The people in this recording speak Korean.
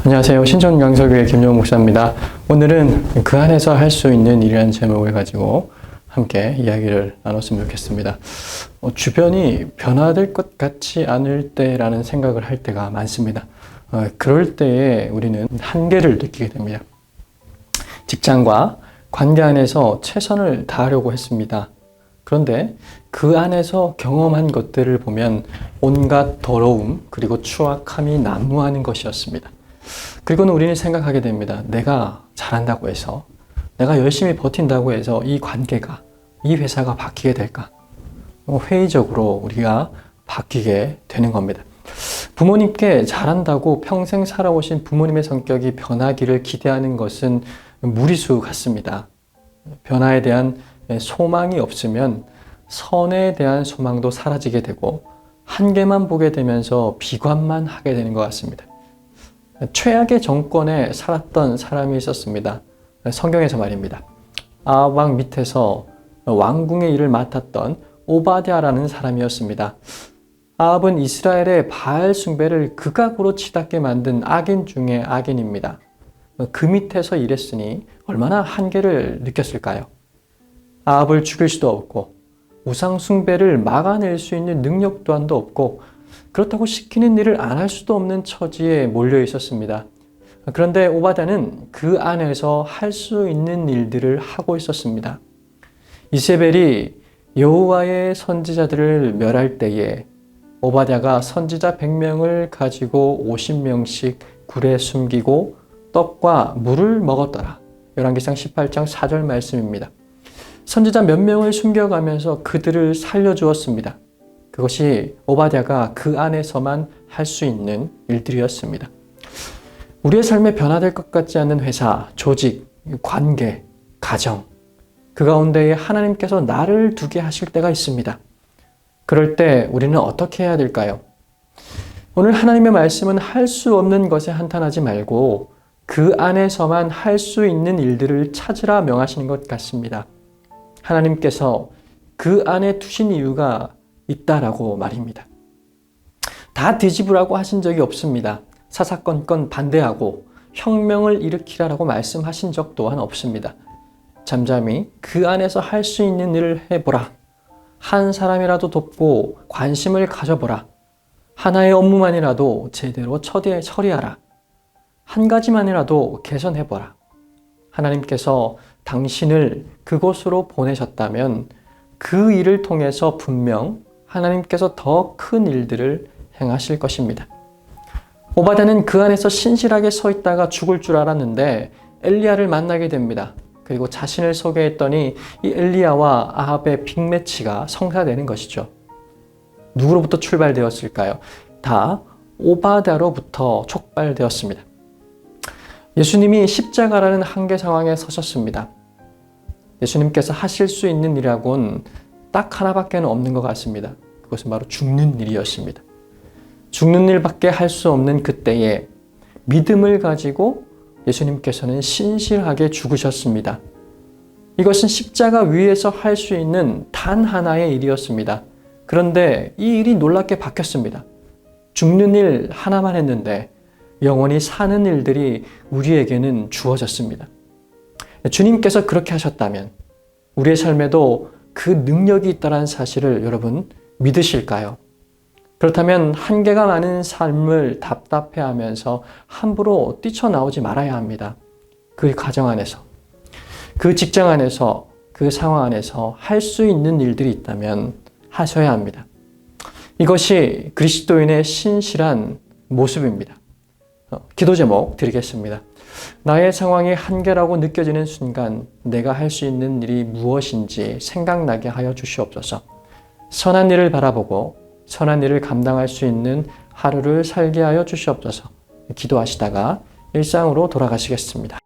안녕하세요. 신천강서교회 김용훈 목사입니다. 오늘은 그 안에서 할 수 있는 일이라는 제목을 가지고 함께 이야기를 나눴으면 좋겠습니다. 주변이 변화될 것 같지 않을 때라는 생각을 할 때가 많습니다. 그럴 때에 우리는 한계를 느끼게 됩니다. 직장과 관계 안에서 최선을 다하려고 했습니다. 그런데 그 안에서 경험한 것들을 보면 온갖 더러움 그리고 추악함이 난무하는 것이었습니다. 그리고는 우리는 생각하게 됩니다. 내가 잘한다고 해서, 내가 열심히 버틴다고 해서 이 관계가, 이 회사가 바뀌게 될까? 회의적으로 우리가 바뀌게 되는 겁니다. 부모님께 잘한다고 평생 살아오신 부모님의 성격이 변하기를 기대하는 것은 무리수 같습니다. 변화에 대한 소망이 없으면 선에 대한 소망도 사라지게 되고 한계만 보게 되면서 비관만 하게 되는 것 같습니다. 최악의 정권에 살았던 사람이 있었습니다. 성경에서 말입니다. 아합 왕 밑에서 왕궁의 일을 맡았던 오바댜라는 사람이었습니다. 아합은 이스라엘의 바알 숭배를 극악으로 치닫게 만든 악인 중에 악인입니다. 그 밑에서 일했으니 얼마나 한계를 느꼈을까요? 아합을 죽일 수도 없고 우상 숭배를 막아낼 수 있는 능력 또한도 없고 그렇다고 시키는 일을 안 할 수도 없는 처지에 몰려 있었습니다. 그런데 오바댜는 그 안에서 할 수 있는 일들을 하고 있었습니다. 이세벨이 여호와의 선지자들을 멸할 때에 오바댜가 선지자 100명을 가지고 50명씩 굴에 숨기고 떡과 물을 먹었더라. 열왕기상 18장 4절 말씀입니다. 선지자 몇 명을 숨겨가면서 그들을 살려주었습니다. 그것이 오바댜가 그 안에서만 할 수 있는 일들이었습니다. 우리의 삶에 변화될 것 같지 않는 회사, 조직, 관계, 가정, 그 가운데에 하나님께서 나를 두게 하실 때가 있습니다. 그럴 때 우리는 어떻게 해야 될까요? 오늘 하나님의 말씀은 할 수 없는 것에 한탄하지 말고 그 안에서만 할 수 있는 일들을 찾으라 명하시는 것 같습니다. 하나님께서 그 안에 두신 이유가 있다라고 말입니다. 다 뒤집으라고 하신 적이 없습니다. 사사건건 반대하고 혁명을 일으키라라고 말씀하신 적 또한 없습니다. 잠잠히 그 안에서 할 수 있는 일을 해보라. 한 사람이라도 돕고 관심을 가져보라. 하나의 업무만이라도 제대로 처리하라. 한 가지만이라도 개선해보라. 하나님께서 당신을 그곳으로 보내셨다면 그 일을 통해서 분명 하나님께서 더 큰 일들을 행하실 것입니다. 오바댜는 그 안에서 신실하게 서 있다가 죽을 줄 알았는데 엘리야를 만나게 됩니다. 그리고 자신을 소개했더니 이 엘리야와 아합의 빅매치가 성사되는 것이죠. 누구로부터 출발되었을까요? 다 오바댜로부터 촉발되었습니다. 예수님이 십자가라는 한계 상황에 서셨습니다. 예수님께서 하실 수 있는 일이라고는 딱 하나밖에 없는 것 같습니다. 그것은 바로 죽는 일이었습니다. 죽는 일밖에 할 수 없는 그때에 믿음을 가지고 예수님께서는 신실하게 죽으셨습니다. 이것은 십자가 위에서 할 수 있는 단 하나의 일이었습니다. 그런데 이 일이 놀랍게 바뀌었습니다. 죽는 일 하나만 했는데 영원히 사는 일들이 우리에게는 주어졌습니다. 주님께서 그렇게 하셨다면 우리의 삶에도 그 능력이 있다는 사실을 여러분 믿으실까요? 그렇다면 한계가 많은 삶을 답답해하면서 함부로 뛰쳐나오지 말아야 합니다. 그 가정 안에서, 그 직장 안에서, 그 상황 안에서 할 수 있는 일들이 있다면 하셔야 합니다. 이것이 그리스도인의 신실한 모습입니다. 기도 제목 드리겠습니다. 나의 상황이 한계라고 느껴지는 순간 내가 할 수 있는 일이 무엇인지 생각나게 하여 주시옵소서. 선한 일을 바라보고 선한 일을 감당할 수 있는 하루를 살게 하여 주시옵소서. 기도하시다가 일상으로 돌아가시겠습니다.